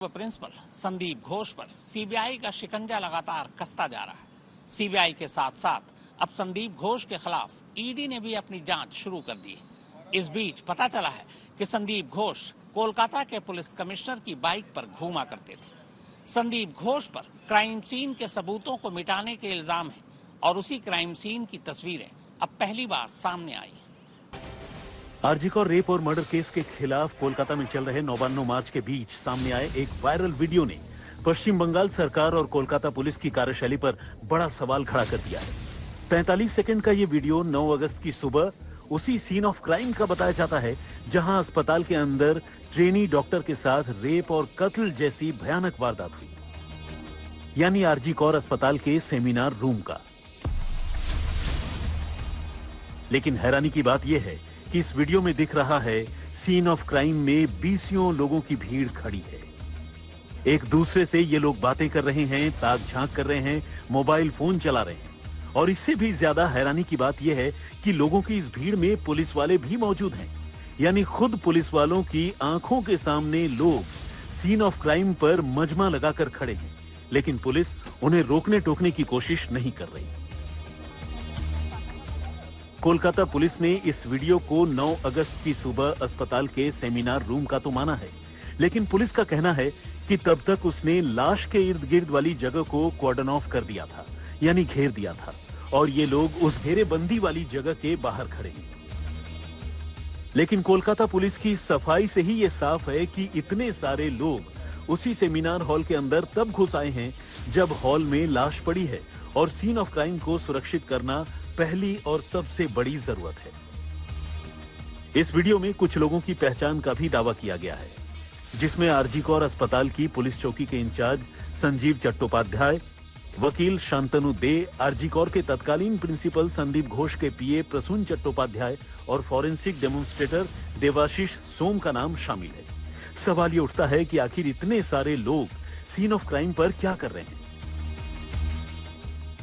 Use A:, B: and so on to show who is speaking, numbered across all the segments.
A: Principal Sandeep Ghosh पर CBI का शिकंजा लगातार कसता जा रहा है। सीबीआई के साथ साथ अब संदीप घोष के खिलाफ ईडी ने भी अपनी जांच शुरू कर दी है। इस बीच पता चला है कि संदीप घोष कोलकाता के पुलिस कमिश्नर की बाइक पर घूमा करते थे। संदीप घोष पर क्राइम सीन के सबूतों को मिटाने के इल्जाम है और उसी क्राइम सीन की तस्वीरें अब पहली बार सामने आई।
B: आरजीकर रेप और मर्डर केस के खिलाफ कोलकाता में चल रहे नौबान्नो मार्च के बीच सामने आए एक वायरल वीडियो ने पश्चिम बंगाल सरकार और कोलकाता पुलिस की कार्यशैली पर बड़ा सवाल खड़ा कर दिया है। 45 सेकंड का ये वीडियो 9 अगस्त की सुबह उसी सीन ऑफ क्राइम का बताया जाता है जहां अस्पताल के अंदर ट्रेनी डॉक्टर के साथ रेप और कत्ल जैसी भयानक वारदात हुई, यानी आरजीकर अस्पताल के सेमिनार रूम का। लेकिन हैरानी की बात यह है कि इस वीडियो में दिख रहा है सीन ऑफ क्राइम में बीसियों लोगों की भीड़ खड़ी है। एक दूसरे से ये लोग बातें कर रहे हैं, ताक झांक कर रहे हैं, मोबाइल फोन चला रहे हैं। और इससे भी ज्यादा हैरानी की बात यह है कि लोगों की इस भीड़ में पुलिस वाले भी मौजूद हैं, यानी खुद पुलिस वालों की आंखों के सामने लोग सीन ऑफ क्राइम पर मजमा लगाकर खड़े हैं, लेकिन पुलिस उन्हें रोकने टोकने की कोशिश नहीं कर रही। कोलकाता पुलिस ने इस वीडियो को 9 अगस्त की सुबह अस्पताल के सेमिनार रूम का तो माना है, लेकिन पुलिस का कहना है कि तब तक उसने लाश के इर्द गिर्द वाली जगह को कॉर्डन ऑफ कर दिया था, यानी घेर दिया था, और ये लोग उस घेरेबंदी वाली जगह के बाहर खड़े हैं। लेकिन कोलकाता पुलिस की सफाई से ही ये साफ है कि इतने सारे लोग उसी सेमिनार हॉल के अंदर तब घुस आए हैं जब हॉल में लाश पड़ी है और सीन ऑफ क्राइम को सुरक्षित करना पहली और सबसे बड़ी जरूरत है। इस वीडियो में कुछ लोगों की पहचान का भी दावा किया गया है, जिसमें आरजीकर अस्पताल की पुलिस चौकी के इंचार्ज संजीव चट्टोपाध्याय, वकील शांतनु दे, आरजीकर के तत्कालीन प्रिंसिपल संदीप घोष के पीए प्रसून चट्टोपाध्याय और फॉरेंसिक डेमोन्स्ट्रेटर देवाशीष सोम का नाम शामिल है। सवाल ये उठता है कि आखिर इतने सारे लोग सीन ऑफ क्राइम पर क्या कर रहे हैं।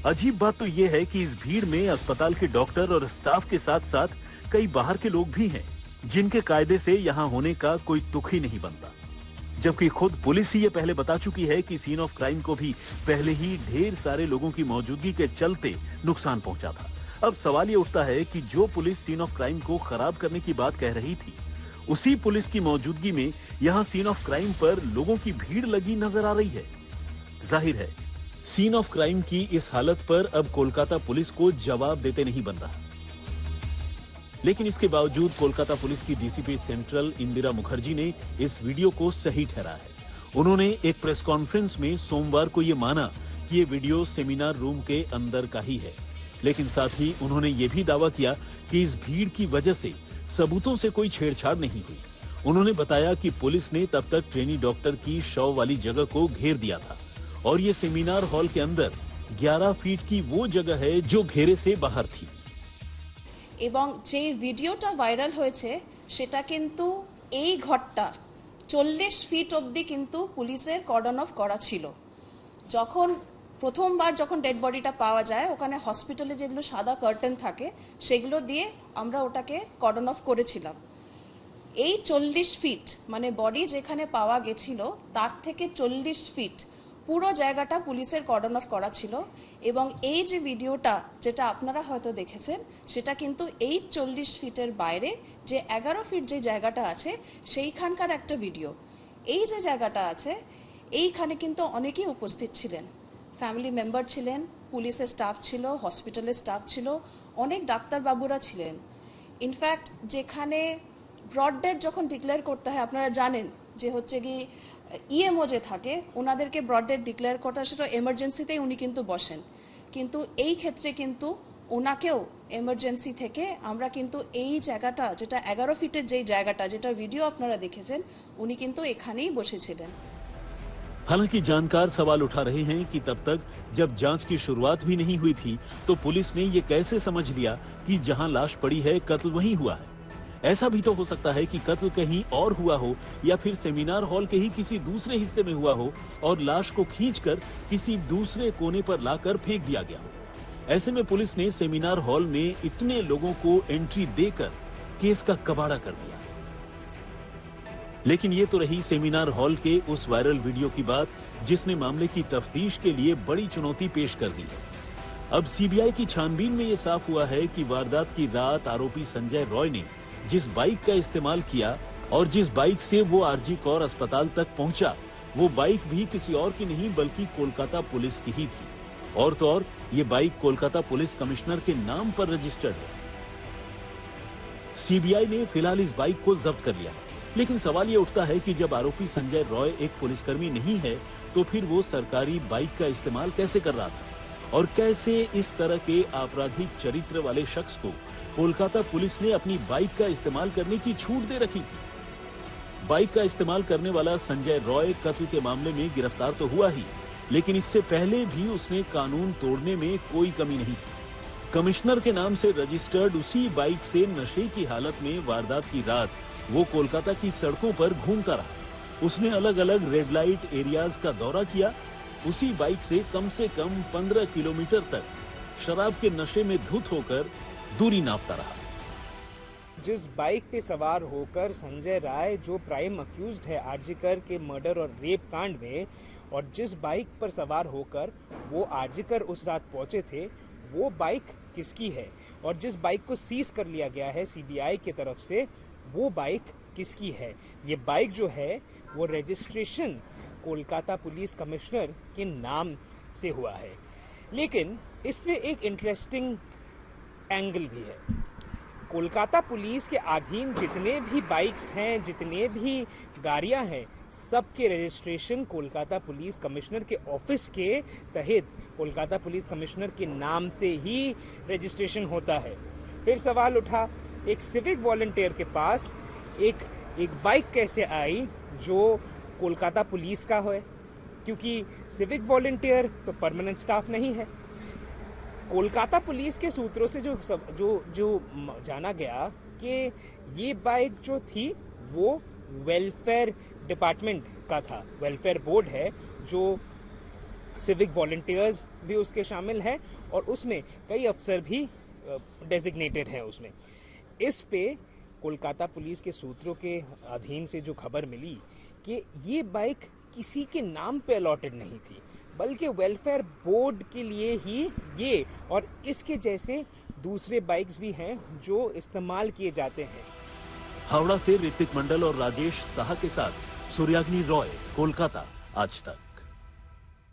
B: अजीब बात तो यह है कि इस भीड़ में अस्पताल के डॉक्टर और स्टाफ के साथ साथ कई बाहर के लोग भी हैं, जिनके कायदे से यहां होने का कोई तुक ही नहीं बनता, जबकि खुद पुलिस ही ये पहले बता चुकी है कि सीन ऑफ क्राइम को भी पहले ही ढेर सारे लोगों की मौजूदगी के चलते नुकसान पहुंचा था। अब सवाल ये उठता है कि जो पुलिस सीन ऑफ क्राइम को खराब करने की बात कह रही थी, उसी पुलिस की मौजूदगी में यहां सीन ऑफ क्राइम पर लोगों की भीड़ लगी नजर आ रही है। जाहिर है सीन ऑफ क्राइम की इस हालत पर अब कोलकाता पुलिस को जवाब देते नहीं बन रहा। लेकिन इसके बावजूद कोलकाता पुलिस की डीसीपी सेंट्रल इंदिरा मुखर्जी ने इस वीडियो को सही ठहराया है। उन्होंने एक प्रेस कॉन्फ्रेंस में सोमवार को यह माना कि ये वीडियो सेमिनार रूम के अंदर का ही है, लेकिन साथ ही उन्होंने ये भी दावा किया कि इस भीड़ की वजह से सबूतों से कोई छेड़छाड़ नहीं हुई। उन्होंने बताया कि पुलिस ने तब तक ट्रेनी डॉक्टर की शव वाली जगह को घेर दिया था और ये सेमिनार हॉल के अंदर 11 फीट की वो जगह है जो घेरे से बाहर थी।
C: এবং যে ভিডিওটা ভাইরাল হয়েছে সেটা কিন্তু এই ঘরটা 40 ফিট অবধি কিন্তু পুলিশের কর্ডন অফ করা ছিল। যখন প্রথমবার যখন ডেড বডিটা পাওয়া যায় ওখানে হসপিটালে যেগুলো সাদা কার্টেন থাকে সেগুলো দিয়ে আমরা ওটাকে কর্ডন অফ করেছিলাম। এই 40 ফিট মানে বডি যেখানে পাওয়া গেছিল তার থেকে 40 ফিট পুরো জায়গাটা পুলিশের কর্ডন অফ করা ছিল এবং এই যে ভিডিওটা যেটা আপনারা হয়তো দেখেছেন সেটা কিন্তু এই 40 ফিটের বাইরে যে 11 ফিট যে জায়গাটা আছে সেইখানকার একটা ভিডিও। এই যে জায়গাটা আছে এইখানে কিন্তু অনেকেই উপস্থিত ছিলেন, ফ্যামিলি মেম্বার ছিলেন, পুলিশের স্টাফ ছিল, হসপিটালের স্টাফ ছিল, অনেক ডাক্তারবাবুরা ছিলেন। ইনফ্যাক্ট যেখানে ব্রড ডেড যখন ডিক্লেয়ার করতে হয় আপনারা জানেন যে হচ্ছে কি ইএমও যে থাকে ওনাদেরকে ব্রড ডেড ডিক্লেয়ার করা সেটা এমার্জেন্সিতেই উনি কিন্তু বসেন, কিন্তু এই ক্ষেত্রে কিন্তু ওনাকেও এমার্জেন্সি থেকে আমরা কিন্তু এই জায়গাটা যেটা 11 ফিটের যেই জায়গাটা যেটা ভিডিও আপনারা দেখেছেন উনি কিন্তু এখানেই বসেছিলেন।
B: हालांकि जानकार सवाल उठा रहे हैं कि तब तक जब जांच की शुरुआत भी नहीं हुई थी तो पुलिस ने ये कैसे समझ लिया कि जहां लाश पड़ी है कत्ल वहीं हुआ है। ऐसा भी तो हो सकता है कि कत्ल कहीं और हुआ हो या फिर सेमिनार हॉल के ही किसी दूसरे हिस्से में हुआ हो और लाश को खींचकर किसी दूसरे कोने पर लाकर फेंक दिया गया हो। ऐसे में पुलिस ने सेमिनार हॉल में इतने लोगों को एंट्री देकर केस का कबाड़ा कर दिया। लेकिन ये तो रही सेमिनार हॉल के उस वायरल वीडियो की बात जिसने मामले की तफ्तीश के लिए बड़ी चुनौती पेश कर दी है। अब सीबीआई की छानबीन में ये साफ हुआ है कि वारदात की रात आरोपी संजय रॉय ने जिस बाइक का इस्तेमाल किया और जिस बाइक से वो आरजी कौर अस्पताल तक पहुंचा, वो बाइक भी किसी और की नहीं बल्कि कोलकाता पुलिस की ही थी। और तो और ये बाइक कोलकाता पुलिस कमिश्नर के नाम पर रजिस्टर्ड है। सीबीआई ने फिलहाल इस बाइक को जब्त कर लिया, लेकिन सवाल ये उठता है कि जब आरोपी संजय रॉय एक पुलिसकर्मी नहीं है तो फिर वो सरकारी बाइक का इस्तेमाल कैसे कर रहा था और कैसे इस तरह के आपराधिक चरित्र वाले शख्स को कोलकाता पुलिस ने अपनी बाइक का इस्तेमाल करने की छूट दे रखी थी। बाइक का इस्तेमाल करने वाला संजय रॉय कत्ल के मामले में गिरफ्तार तो हुआ ही, लेकिन इससे पहले भी उसने कानून तोड़ने में कोई कमी नहीं की। कमिश्नर के नाम से रजिस्टर्ड उसी बाइक से नशे की हालत में वारदात की रात वो कोलकाता की सड़कों पर घूमता रहा। उसने अलग अलग रेड लाइट एरियाज का दौरा किया। उसी बाइक से कम 15 किलोमीटर तक शराब के नशे में धुत होकर दूरी नापता रहा।
D: जिस बाइक पे सवार होकर संजय राय, जो प्राइम अक्यूज्ड है आरजीकर के मर्डर और रेप कांड में, और जिस बाइक पर सवार होकर वो आरजीकर उस रात पहुंचे थे, वो बाइक किसकी है? और जिस बाइक को सीज कर लिया गया है सीबीआई की तरफ से, वो बाइक किसकी है? ये बाइक जो है वो रजिस्ट्रेशन कोलकाता पुलिस कमिश्नर के नाम से हुआ है। लेकिन इसमें एक इंटरेस्टिंग एंगल भी है। कोलकाता पुलिस के अधीन जितने भी बाइक्स हैं, जितने भी गाड़ियां हैं, सबके रजिस्ट्रेशन कोलकाता पुलिस कमिश्नर के ऑफिस के तहत कोलकाता पुलिस कमिश्नर के नाम से ही रजिस्ट्रेशन होता है। फिर सवाल उठा, एक सिविक वॉलंटियर के पास एक बाइक कैसे आई जो कोलकाता पुलिस का है? क्योंकि सिविक वॉलंटियर तो परमानेंट स्टाफ नहीं है। कोलकाता पुलिस के सूत्रों से जो जाना गया कि ये बाइक जो थी वो वेलफेयर डिपार्टमेंट का था। वेलफेयर बोर्ड है जो सिविक वॉलंटियर्स भी उसके शामिल हैं और उसमें कई अफसर भी डेजिग्नेटेड हैं उसमें। इस पे कोलकाता पुलिस के सूत्रों के अधीन से जो खबर मिली कि ये बाइक किसी के नाम पे अलॉटेड नहीं थी, बल्कि वेलफेयर बोर्ड के लिए ही ये और इसके जैसे दूसरे बाइक्स भी हैं जो इस्तेमाल किए जाते हैं।
B: हावड़ा से ऋतिक मंडल और राजेश साहा के साथ सूर्याग्नि रॉय, कोलकाता, आज तक।